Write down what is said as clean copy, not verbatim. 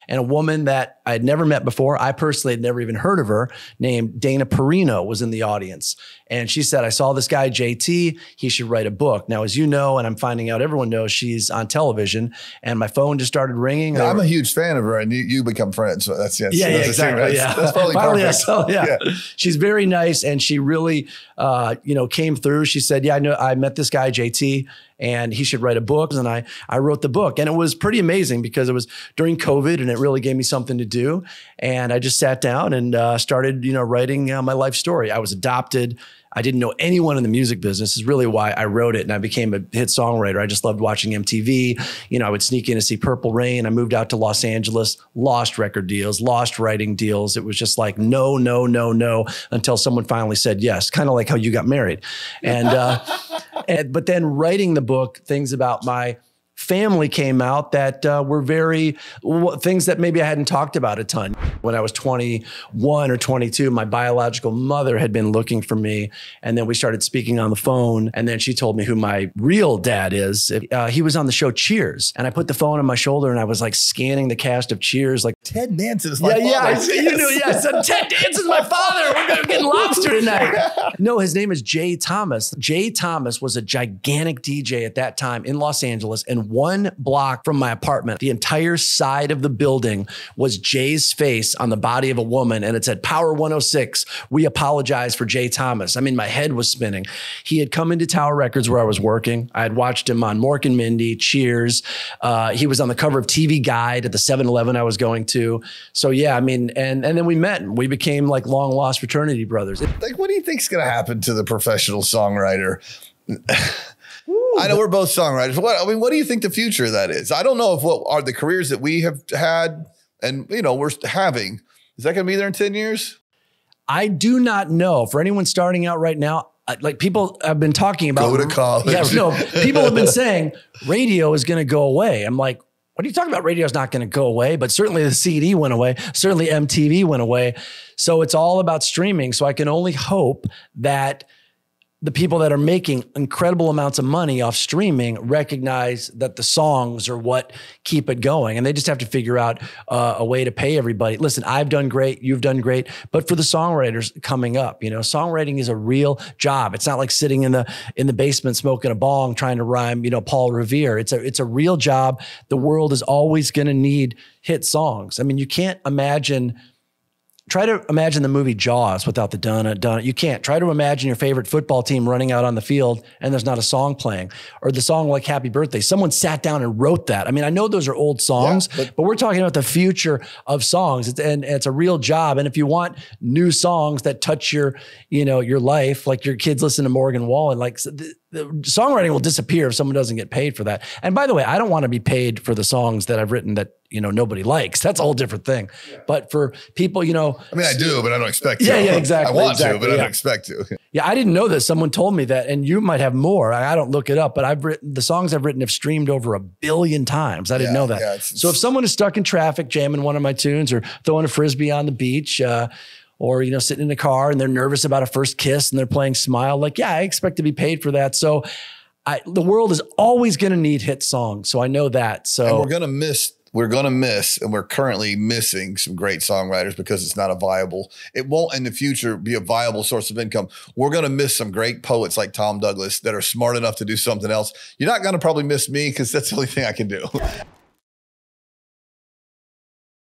And a woman that I had never met before, I personally had never even heard of her, named Dana Perino, was in the audience. And she said, I saw this guy, JT, he should write a book. Now, as you know, and I'm finding out everyone knows, she's on television, and my phone just started ringing. Yeah, I'm a huge fan of her, and you become friends. So that's exactly. That's probably finally, perfect. Yeah. She's very nice, and she really, came through. She said, yeah, I know, I met this guy, JT, and he should write a book. And I wrote the book, and it was pretty amazing because it was during COVID, and it really gave me something to do. And I just sat down and started, writing my life story. I was adopted. I didn't know anyone in the music business. This is really why I wrote it, and I became a hit songwriter. I just loved watching MTV. I would sneak in to see Purple Rain. I moved out to Los Angeles, lost record deals, lost writing deals. It was just like, no, no, no, no, until someone finally said yes, kind of like how you got married. And, but then writing the book, things about my family came out that were things that maybe I hadn't talked about a ton. When I was 21 or 22, my biological mother had been looking for me, and then we started speaking on the phone, and then she told me who my real dad is. He was on the show Cheers, and I put the phone on my shoulder, and I was like scanning the cast of Cheers, like, Ted Danson is my father. I said, Ted Danson's my father. We're getting lobster tonight. No, his name is Jay Thomas. Jay Thomas was a gigantic DJ at that time in Los Angeles, and 1 block from my apartment, the entire side of the building was Jay's face on the body of a woman, and it said, Power 106, we apologize for Jay Thomas. I mean, my head was spinning. He had come into Tower Records where I was working. I had watched him on Mork and Mindy, Cheers. He was on the cover of TV Guide at the 7-Eleven I was going to. So yeah, I mean, and then we met, and we became like long lost fraternity brothers. Like, what do you think's going to happen to the professional songwriter? I know we're both songwriters. What do you think the future of that is? I don't know if what are the careers that we have had and, we're having, is that going to be there in 10 years? I do not know. For anyone starting out right now, like people have been talking about. Go to college. Yeah, no, people have been saying radio is going to go away. I'm like, what are you talking about? Radio is not going to go away, but certainly the CD went away. Certainly MTV went away. So it's all about streaming. So I can only hope that the people that are making incredible amounts of money off streaming recognize that the songs are what keep it going. And they just have to figure out a way to pay everybody. Listen, I've done great. You've done great. But for the songwriters coming up, songwriting is a real job. It's not like sitting in the basement smoking a bong trying to rhyme, Paul Revere. It's a real job. The world is always going to need hit songs. I mean, you can't imagine. Try to imagine the movie Jaws without the dun-it. You can't. Try to imagine your favorite football team running out on the field and there's not a song playing. Or the song like Happy Birthday. Someone sat down and wrote that. I mean, I know those are old songs, but we're talking about the future of songs. It's a real job. And if you want new songs that touch your life, like your kids listen to Morgan Wallen, like the songwriting will disappear if someone doesn't get paid for that. And by the way, I don't want to be paid for the songs that I've written that nobody likes. That's a whole different thing. Yeah. But for people, I mean, I do, but I don't expect to. Yeah, exactly. I want to, but I don't expect to. Yeah, I didn't know this. Someone told me that, and you might have more. I don't look it up, but the songs I've written have streamed over 1 billion times. I didn't know that. Yeah, so if someone is stuck in traffic jamming one of my tunes or throwing a Frisbee on the beach, or, sitting in a car and they're nervous about a first kiss and they're playing Smile, like, yeah, I expect to be paid for that. So the world is always going to need hit songs. So I know that. So and we're going to miss, and we're currently missing some great songwriters because it's not it won't in the future be a viable source of income. We're going to miss some great poets like Tom Douglas that are smart enough to do something else. You're not going to probably miss me because that's the only thing I can do.